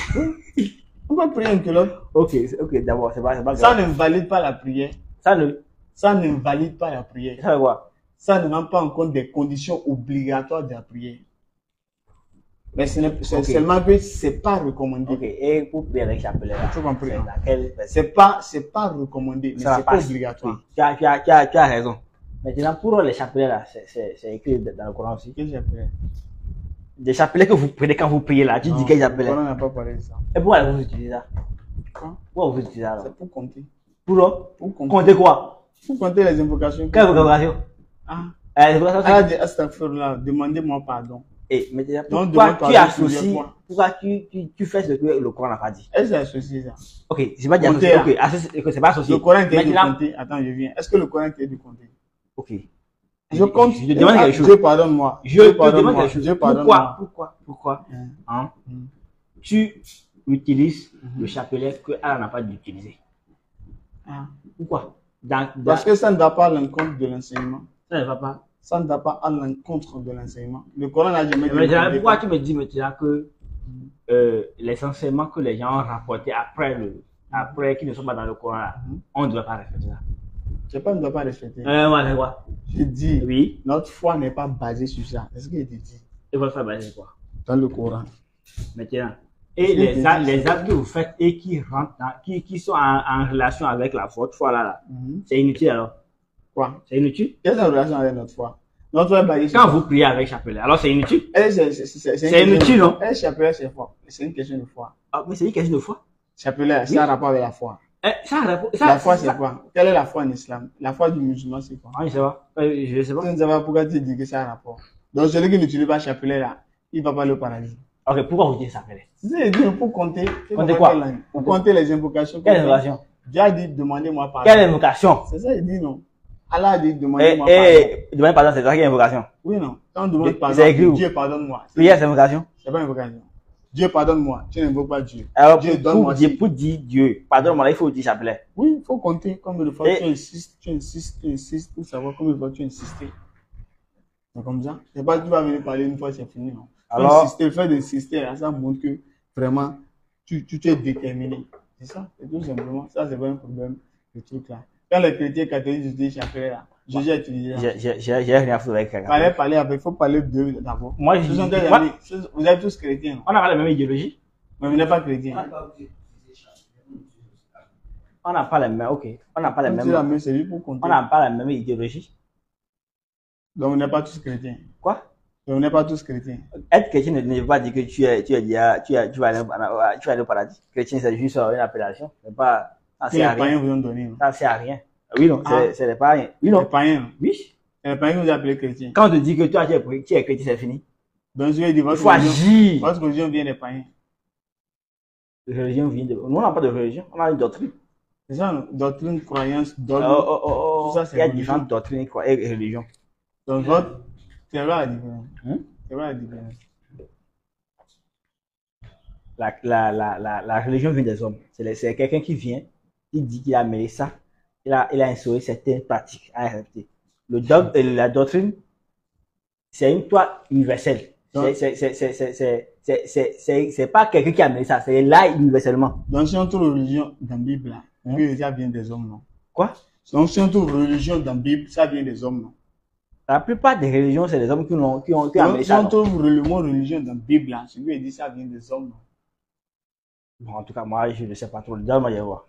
On peut prier en culotte. Ok, d'abord, c'est pas grave. Ça ne valide pas la prière. Ça ne valide pas la prière. Ça veut quoi? Ça ne rend pas en compte des conditions obligatoires de la prière. Mais c'est seulement que c'est pas recommandé. Ok, et pour prier avec chapelet là. Tu comprends? C'est C'est pas recommandé, mais c'est pas obligatoire. Tu as raison. Maintenant, pour les chapelets là, c'est écrit dans le Coran aussi. Quel chapelet? Des chapelets que vous prenez quand vous priez là, tu dis quel chapelet? Le Coran n'a pas parlé de ça. Et pourquoi vous utilisez ça? Quoi? Pourquoi vous utilisez ça alors? C'est pour compter. Pour compter. compter quoi? Pour compter les invocations. Quelle invocation? Ah. Les invocations, Ah, dit astaghfirullah, demandez-moi pardon. Et maintenant, Donc, pourquoi demande tu pardon associes, plusieurs fois. pourquoi tu fais ce que le Coran n'a pas dit? Est-ce que c'est associé ça? Ok, c'est pas dit Compter, associé, ok, c'est pas associé. Le Coran interdit de Maintenant, compter. Attends, je viens. Est-ce que le Coran interdit de compter? ok. Je compte. Je te demande quelque chose. Dieu pardonne-moi. Je te demande quelque chose. Dieu pardonne-moi. Pourquoi hein, tu utilises le chapelet que Allah n'a pas d'utiliser? Ah. Pourquoi? Parce que ça ne va pas à l'encontre de l'enseignement. Ça ne va pas. Ça ne va pas à l'encontre de l'enseignement. Le Coran n'a jamais dit. Mais pourquoi tu me dis maintenant que les enseignements que les gens ont rapportés après qui ne sont pas dans le Coran, là, on ne doit pas respecter ça? Je ne dois pas respecter. Ouais, quoi? Je dis, oui. Notre foi n'est pas basée sur ça. Est-ce qu'il te dit? Et votre foi est basée sur quoi? Dans le Coran. Maintenant. Et les actes que vous faites et qui rentrent qui sont en relation avec votre foi là, c'est inutile alors? Quoi? C'est inutile? Quelle est la relation avec notre foi? Notre foi est basée sur quand vous priez avec chapelet, alors c'est inutile? C'est inutile, non? Chapelet, c'est foi. C'est une question de foi. Ah, mais c'est une question de foi? Chapelet, ça a rapport avec la foi. La foi, c'est quoi? Quelle est la foi en islam? La foi du musulman, c'est quoi? Ah, je sais pas. Je sais pas. Tu ne sais pas pourquoi tu dis que ça a rapport. Donc, celui qui n'utilise pas chapelet là, il ne va pas aller au paradis. Ok, pourquoi vous dites chapelet? C'est dire pour compter. Compter quoi? Pour compter les invocations. Quelle invocation? Dieu a dit demandez-moi pardon. Quelle invocation? C'est ça, il dit non. Allah a dit demandez-moi pardon. Demandez pardon, c'est toi qui est invocation? Oui, non. Quand on demande pardon, Dieu pardonne-moi. Prière, c'est invocation? C'est pas invocation. Dieu pardonne-moi. Tu n'invoques pas Dieu. Alors, Dieu donne-moi. Pour dire Dieu, pardonne-moi, il faut dire chapelet. Oui, il faut compter. Combien de fois tu insistes pour savoir combien de fois tu insistes. C'est comme ça. C'est pas que tu vas venir parler une fois, c'est fini. Non. Alors, insister, le fait d'insister, ça montre que vraiment, tu es déterminé. C'est ça, c'est tout simplement. Ça, c'est pas un problème, le truc là. Quand les chrétiens catholiques utilisent chapelet là, Jésus a utilisé ça. J'ai rien à foutre avec ça. Parler avec, il faut parler d'eux d'abord. Moi, vous êtes tous chrétiens. Non? On n'a pas la même idéologie. Mais vous n'êtes pas chrétien. On n'a pas la même, ok. On n'a pas la même. On n'a pas la même idéologie. Donc, vous n'êtes pas tous chrétiens. Quoi? Donc, vous n'êtes pas tous chrétiens. Être chrétien ne veut pas dire que tu vas aller au paradis. Chrétien, c'est juste une appellation. C'est pas, ça sert à rien. Les païens vous ont donné. Ça sert à rien. Oui, non, c'est les païens. Oui, non. Les païens. Oui. Les païens vous appelez chrétiens. Quand on te dit que toi, tu es chrétien, c'est fini. Donc, je vais dire, votre religion vient des païens. Religion vient de. Nous, on n'a pas de religion, on a une doctrine. C'est ça, une doctrine, croyance, dogme. Tout ça, c'est. Il y a différentes doctrines et religions. Donc, c'est vrai la différence. C'est vrai la différence. La religion vient des hommes. C'est quelqu'un qui vient, qui dit qu'il a amené ça, il a instauré certaines pratiques à respecter. Le dogme et la doctrine, c'est une loi universelle. C'est pas quelqu'un qui a amené ça, c'est là universellement. Donc, si on trouve religion dans la Bible, ça vient des hommes, non? Quoi? Donc, si on trouve religion dans la Bible, ça vient des hommes, non? La plupart des religions, c'est les hommes qui ont amené ça. Si on trouve le mot religion dans la Bible, celui qui dit ça vient des hommes, non? Bon, en tout cas, moi, je ne sais pas trop. Donne-moi de voir.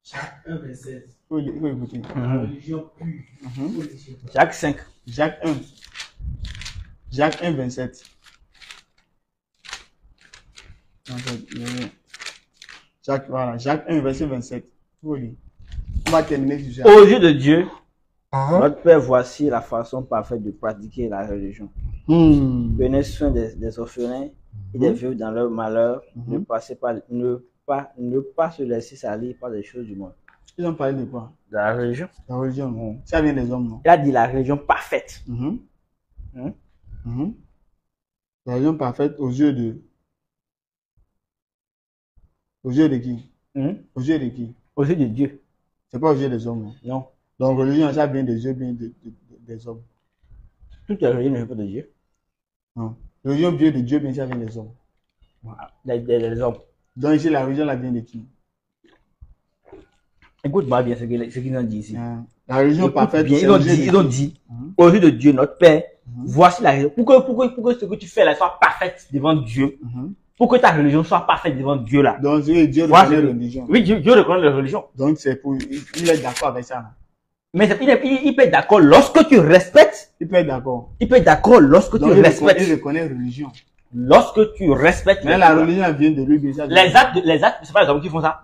Jacques 1, verset. Il faut écouter. La religion pure. Jacques 5. Jacques 1. Jacques 1, 27. Jacques 1, verset 27. On va terminer sur Jacques. Aux yeux de Dieu, notre Père, voici la façon parfaite de pratiquer la religion. Prenez soin des orphelins et des veuves dans leur malheur. Ne pas se laisser salir par des choses du monde. Ils ont parlé de quoi? De la religion. La religion, non. Ça vient des hommes, non? Il a dit la religion parfaite. La religion parfaite aux yeux de... Aux yeux de qui? Aux yeux de qui? Aux yeux de Dieu. C'est pas aux yeux des hommes, non? Non. Donc, religion, ça vient des yeux bien des hommes. Toute la religion ne vient pas de Dieu. Non. Religion vient de Dieu, bien ça vient des hommes. Des hommes. Donc, ici, la religion, la vient de qui? Écoute-moi bien ce qu'ils ont dit ici. La religion parfaite, bien, ils ont dit, aux yeux de Dieu, notre Père, voici la religion. Pour que ce que tu fais là soit parfaite devant Dieu, pour que ta religion soit parfaite devant Dieu là. Donc, Dieu reconnaît la religion. Oui, Dieu reconnaît la religion. Donc, c'est pour, il est d'accord avec ça. Mais il peut être d'accord lorsque tu respectes. Il peut être d'accord. Il peut être d'accord lorsque tu respectes. Il reconnaît religion. Lorsque tu respectes. Mais la religion vient de lui. Les actes, c'est pas les hommes qui font ça.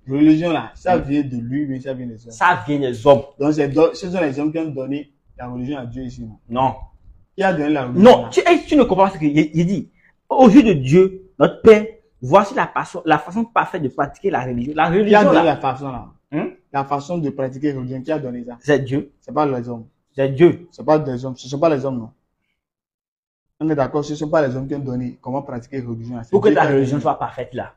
Religion là, ça vient de lui, mais ça vient des hommes. Ça vient des hommes. Donc ce sont les hommes qui ont donné la religion à Dieu ici. Non. Qui a donné la religion? Non, tu ne comprends pas ce qu'il dit. Aux yeux de Dieu, notre Père, voici la façon parfaite de pratiquer la religion. La religion qui a donné là, la façon là? La façon de pratiquer la religion, qui a donné ça? c'est Dieu. C'est pas les hommes. C'est Dieu. C'est pas des hommes. Ce ne sont pas les hommes, non. On est d'accord, ce ne sont pas les hommes qui ont donné comment pratiquer la religion. Pour que ta religion soit parfaite là.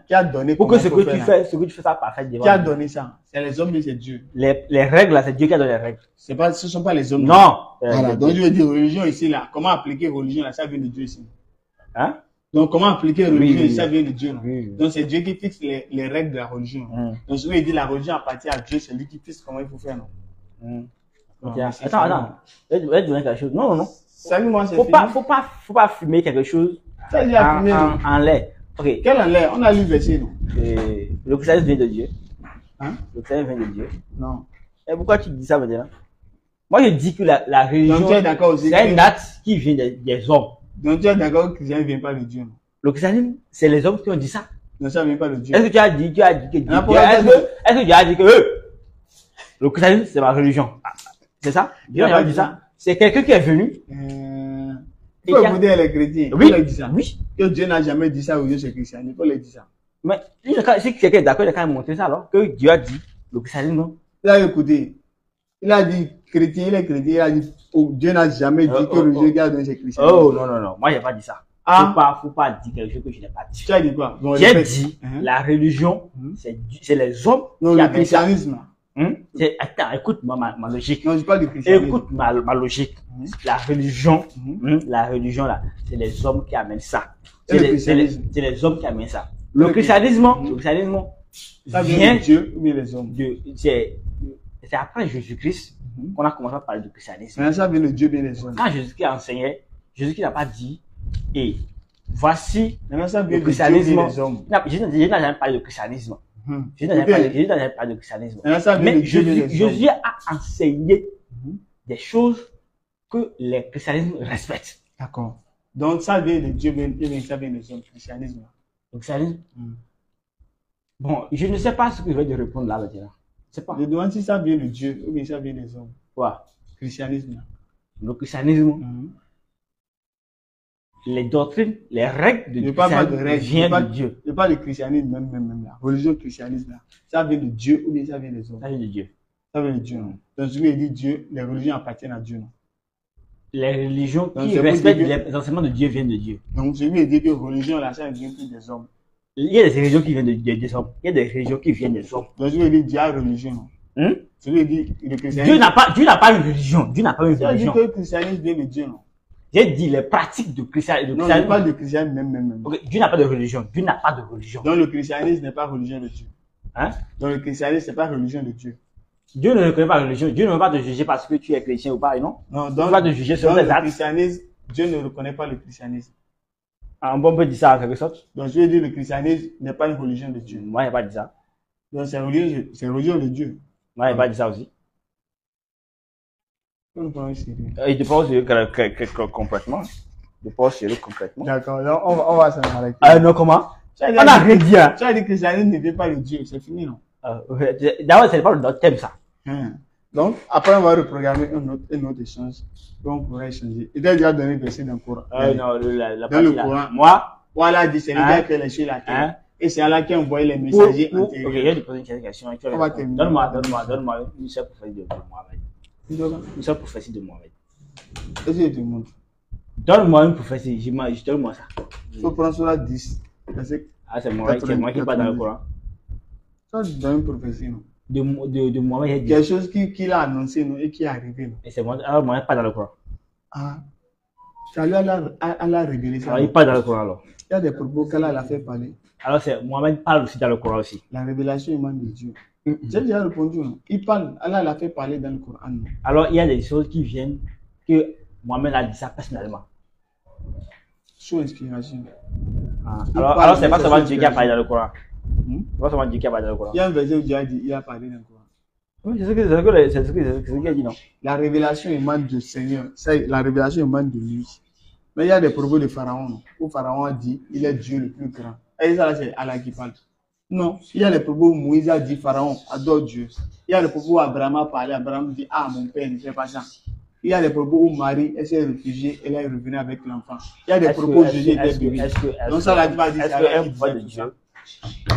Qui a donné pour que ce que tu fais soit parfait devant Qui a donné ça? C'est les hommes, mais c'est Dieu. Les règles là, c'est Dieu qui a donné les règles. Ce ne sont pas les hommes. Non. Voilà. Donc je veux dire, religion ici là, comment appliquer religion là, ça vient de Dieu ici. Hein? Donc comment appliquer religion, ça vient de Dieu. Oui. Donc c'est Dieu qui fixe les règles de la religion. Donc si il dit la religion appartient à Dieu, c'est lui qui fixe comment il faut faire, non? Okay. Attends. Je vais te donner quelque chose. Non. Salut, moi, c'est faut pas fumer quelque chose en l'air. Ok. Quel en l'air? On a lu verset, non? Le christianisme vient de Dieu. Hein? Le christianisme vient de Dieu. Non. Et pourquoi tu dis ça maintenant? Moi, je dis que la religion, c'est un acte qui vient des hommes. Donc tu es d'accord que le christianisme ne vient pas de Dieu, non? Le christianisme, c'est les hommes qui ont dit ça. Non, ça ne vient pas de Dieu. Est-ce que tu as dit que est-ce que tu as dit que le christianisme, c'est ma religion? C'est ça? Dieu n'a pas dit ça. C'est quelqu'un qui est venu. Il faut écouter les chrétiens. Oui. Il dit ça. Oui. Que Dieu n'a jamais dit ça aux yeux, c'est christianisme. Il faut leur dire ça. Mais si quelqu'un est d'accord, il a quand même montré ça alors. Que Dieu a dit le christianisme, non? Il a écouté. Il a dit chrétien, il est chrétien, il a dit Dieu n'a jamais dit que le Dieu qui a donné c'est christianisme. Oh non. Moi, j'ai pas dit ça. Faut pas dire quelque chose que je n'ai pas dit. Tu as dit quoi? J'ai dit la religion, c'est les hommes qui le christianisme. Attends, écoute-moi ma logique. Non, je parle du christianisme. Écoute ma logique. La religion, là, c'est les hommes qui amènent ça. C'est les hommes qui amènent ça. Le christianisme, ça vient de Dieu ou bien les hommes? C'est après Jésus-Christ qu'on a commencé à parler du christianisme. Mais ça vient de Dieu, bien les hommes. Quand Jésus-Christ enseignait, Jésus-Christ n'a pas dit, et voici ça vient le christianisme. Jésus n'a jamais parlé de christianisme. Jésus n'a jamais parlé de christianisme. Mais Jésus a enseigné des choses que les christianismes respectent. D'accord. Donc ça vient de Dieu, ça vient des hommes, christianisme. Le christianisme. Bon, je ne sais pas ce que je vais te répondre là maintenant. Je sais pas. Je demande si ça vient de Dieu ou bien ça vient des hommes. Quoi? Christianisme. Le christianisme. Les doctrines, les règles de Dieu viennent de Dieu. Je parle de christianisme même la religion christianisme là. Ça vient de Dieu ou bien ça vient des hommes? Ça vient de Dieu. Ça vient de Dieu, non? Donc celui qui dit Dieu, les religions appartiennent à Dieu, non? Les religions qui respectent les enseignements de Dieu viennent de Dieu. Donc celui qui dit que religion là, ça vient plus des hommes. Il y a des religions qui viennent des hommes. Il y a des religions qui viennent des hommes. Donc celui qui dit Dieu a religion, non? Celui qui dit le christianisme. Dieu n'a pas une religion. Dieu n'a pas une religion. Tu as dit que le christianisme vient de Dieu, non? J'ai dit les pratiques de christianisme. Non, je parle de christianisme même. Okay. Dieu n'a pas de religion. Dieu n'a pas de religion. Donc le christianisme n'est pas religion de Dieu. Hein? Donc le christianisme n'est pas religion de Dieu. Dieu ne reconnaît pas la religion. Dieu ne va pas te juger parce que tu es chrétien ou pas, non? Non, donc, il va te juger sur tes actes. Christianisme, Dieu ne reconnaît pas le christianisme. On peut dire ça en quelque sorte. Donc je veux dire le christianisme n'est pas une religion de Dieu. Moi, je n'ai pas dit ça. Donc c'est religion de Dieu. Moi, je n'ai pas dit ça aussi. Je te pense complètement. Je pense sérieux concrètement. D'accord, donc on va s'en arrêter. Non, comment? On a rien dit. Tu as dit que le christianisme ne vient pas de Dieu, c'est fini, non? D'abord, c'est pas notre thème, ça. Donc, après, on va reprogrammer un autre échange. Donc, on pourra échanger. Il t'a déjà donné le verset dans le Coran. Non, dans le Coran. Moi? Voilà, dit, c'est le gars qui a léché la terre. Et c'est Allah qui a envoyé les messagers antérieurs. Ok, je vais te poser une question. Donne-moi une seule prophétie de Mohamed. Une seule prophétie de Mohamed. Qu'est-ce que je te montre? Donne-moi une prophétie, je te montre ça. Il faut prendre sur la 10. C'est moi qui parle dans le Coran. Ça, dans une prophétie, non? De Mohamed, il dit. Quelque chose qu'il a annoncé, non, et qui est arrivé, non? Et c'est moi, alors Mohamed pas dans le Coran. Ça lui a révélé ça. Alors, il parle dans le Coran alors. Il y a des propos qu'Allah l'a fait parler. Alors, Mohamed parle aussi dans le Coran aussi. La révélation émane de Dieu. J'ai déjà répondu, non? Il parle, Allah l'a fait parler dans le Coran. Non? Alors, il y a des choses qui viennent que Mohamed a dit ça personnellement. Sous inspiration. Alors c'est pas seulement Dieu qui a parlé dans le Coran. C'est pas seulement Dieu qui a parlé dans le Coran. Il y a un verset où Dieu a dit, il a parlé dans le Coran. Oui, c'est ce qu'il a dit, non? La révélation émane du Seigneur. La révélation émane de lui. Mais il y a des propos de Pharaon, non? Où Pharaon a dit, il est Dieu le plus grand. Et ça, c'est Allah qui parle. Non, il y a les propos où Moïse a dit, Pharaon, adore Dieu. Il y a les propos où Abraham a parlé, Abraham dit, ah, mon père ne fait pas ça. Il y a les propos où Marie, elle s'est réfugiée, elle est revenue avec l'enfant. Il y a des propos où Jésus était bébé. Donc ça, la Bible dit, est-ce qu'un prophète de Dieu,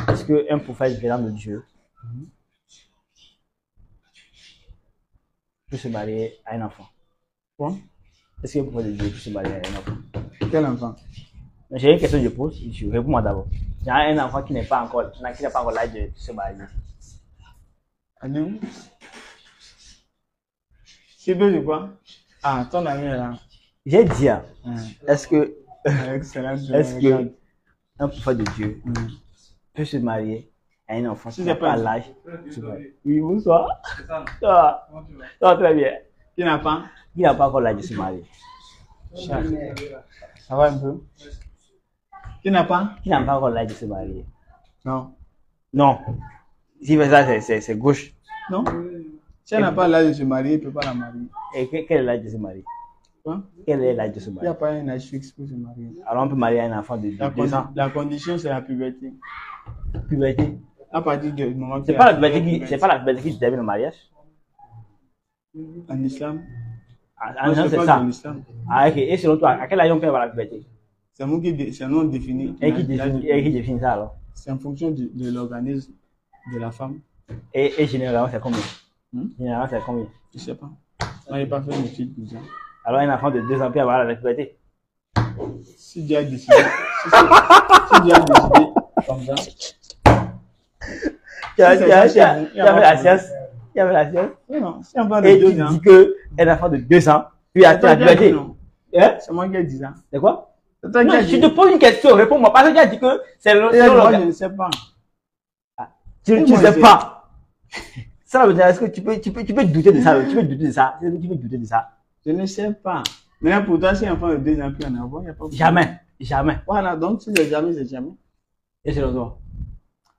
est-ce qu'un prophète venant de Dieu peut se marier à un enfant? Quoi? Est-ce qu'un prophète de Dieu peut se marier à un enfant? Quel enfant? J'ai une question que je pose, réponds-moi d'abord. Il y a un enfant qui n'est pas encore l'âge de se marier. Allez. C'est bien de quoi? Ah, ton ami est là. J'ai dit, est-ce que un prophète de Dieu peut se marier à un enfant qui n'a pas l'âge de se marier? Oui, bonsoir. Ça va très bien. Qui n'a pas encore l'âge de se marier. Ça va un peu? Qui n'a pas encore l'âge de se marier. Non. Non. Si ça, c'est gauche. Non. Si elle n'a pas l'âge de se marier, elle ne peut pas la marier. Et quel est l'âge de se marier? Hein? Quel est l'âge de se Il n'y marier? a pas un âge fixe pour se marier. Alors on peut marier un enfant de 2 ans. La condition, c'est la puberté. Puberté. À partir du moment où c'est pas la puberté qui détermine le mariage. En islam. En islam, c'est ça. Ah, ok. Et selon toi, à quel âge on peut avoir la puberté? C'est un nom défini. Et qui définit ça alors? C'est en fonction de l'organisme de la femme. Et généralement, c'est combien? Généralement, c'est combien? Je ne sais pas. Moi, je n'ai pas fait une étude pour ça. Alors, un enfant de 2 ans peut avoir la puberté? Si Dieu a décidé. Si Dieu a décidé comme ça. Tu avais la science. Tu avais la science. Non, si on parle Et de tu 2 ans. dis qu'un enfant de 2 ans peut atteindre la puberté. C'est moi qui ai dit ça. C'est quoi? C'est toi qui Non, as je dit. te pose une question, réponds-moi. Parce que tu as dit que c'est le. Moi, je ne sais pas. Tu ne sais pas. Ça veut dire, est-ce que tu peux douter de ça? Tu peux douter de ça? Tu peux douter de ça? Je ne sais pas. Maintenant, pour toi, si un enfant de 2 ans peut en avoir, il n'y a pas de Jamais. Jamais. Voilà, donc si c'est jamais, c'est jamais. Et selon toi?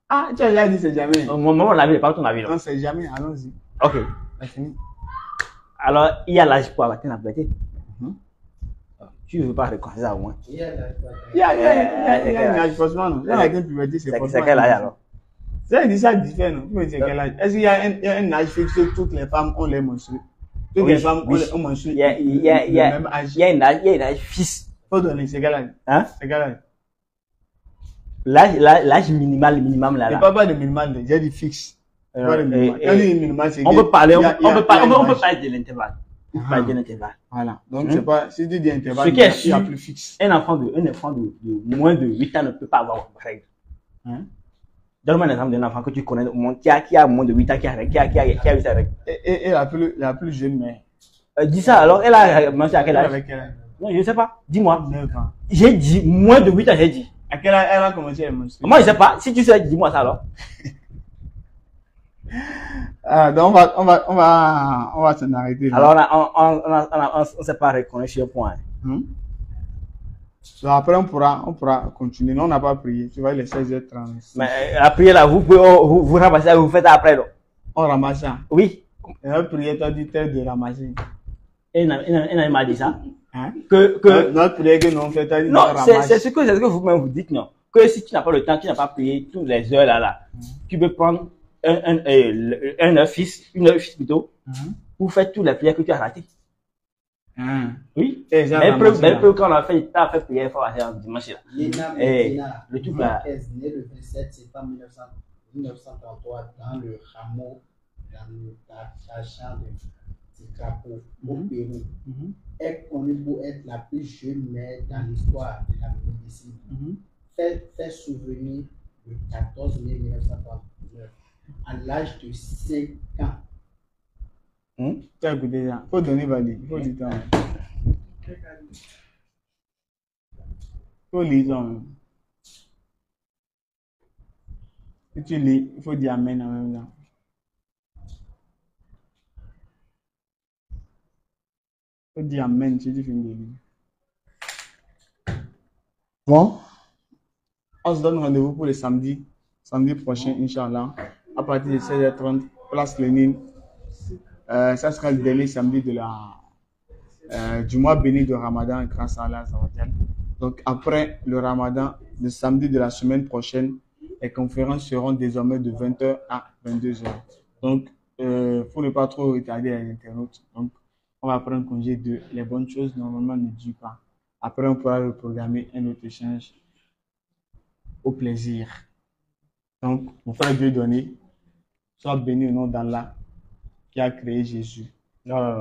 Ah, tu as déjà dit c'est jamais. Mon avis n'est pas ton avis. Non, c'est jamais, allons-y. Ok. C'est fini. Alors, il y a l'âge pour atteindre la puberté. Tu ne veux pas reconnaître ça au moins? Il y a un âge, franchement, non. Il y a une puberté, c'est C'est quel âge alors? Ça dit ça diffère, non? Tu me dis quel âge? Est-ce qu'il y a un âge fixe que toutes les femmes ont les menstrues? Toutes les femmes ont menstrues. Il y a un âge fixe. Faut donner, c'est quel âge? Hein? C'est quel âge? L'âge minimum là. Je ne parle pas de minimal, j'ai dit fixe. On peut parler de l'intervalle. Voilà. Donc, c'est pas, si tu dis intervalle, il y a plus fixe. Un enfant de moins de 8 ans ne peut pas avoir règle. Donne-moi un exemple d'un enfant que tu connais qui a moins de 8 ans, qui a 8 ans règle. Et la plus jeune mère. Dis ça alors, elle a mangé à quel âge? Avec quel âge? Non, je ne sais pas. Dis-moi. 9 ans. J'ai dit moins de 8 ans, j'ai dit. À quel âge elle a commencé à menstruer? Moi, je ne sais pas. Si tu sais, dis-moi ça alors. Donc on va s'en arrêter là. Alors on s'est pas reconnu sur un point. Donc après on pourra continuer. Non, on n'a pas prié. Tu vois, il est 16h30. Mais la prière là, vous ramassez, vous faites après donc. On ramasse ça. Oui. Et la prière t'a dit de ramasser. Et il m'a dit ça. Hein? Que notre prière que nous on fait, t'as dit non, c'est ce que vous-même vous dites, non. Que si tu n'as pas le temps, tu n'as pas prié toutes les heures là, tu peux prendre une heure fixe plutôt, pour faire toutes les prières que tu as ratées. Oui. Même quand on a fait prière, il faut aller en dimanche là. Le truc là. Est né le 27 septembre 1933 dans le hameau d'Arcachon de Ticapo au Pérou. Est connue pour être la plus jeune mère dans l'histoire de la médecine. Fait souvenir le 14 mai 1939 à l'âge de 5 ans. Tu as écouté ça? Il faut donner valide. Il faut dire ça. Il faut lire ça. Si tu lis, il faut dire Amen en même temps. Il faut dire Amen si tu finis de lire. Bon. On se donne rendez-vous pour le samedi prochain, Inch'Allah, à partir de 16h30, place Lénine. Ça sera le dernier samedi du mois béni de Ramadan grâce à Allah. Donc après le Ramadan, le samedi de la semaine prochaine, les conférences seront désormais de 20h à 22h. Donc, pour ne pas trop retarder les internautes, donc on va prendre congé de les bonnes choses normalement ne durent pas. Après, on pourra reprogrammer un autre échange au plaisir. Donc, mon frère Dieu donné, sois béni au nom d'Allah qui a créé Jésus,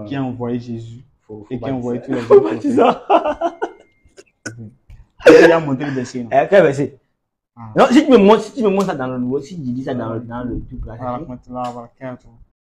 qui a envoyé Jésus et qui a envoyé tous les autres prophètes. Il a montré le verset. Quel verset? Non, si tu me montres ça dans le nouveau, si tu dis ça dans le truc là.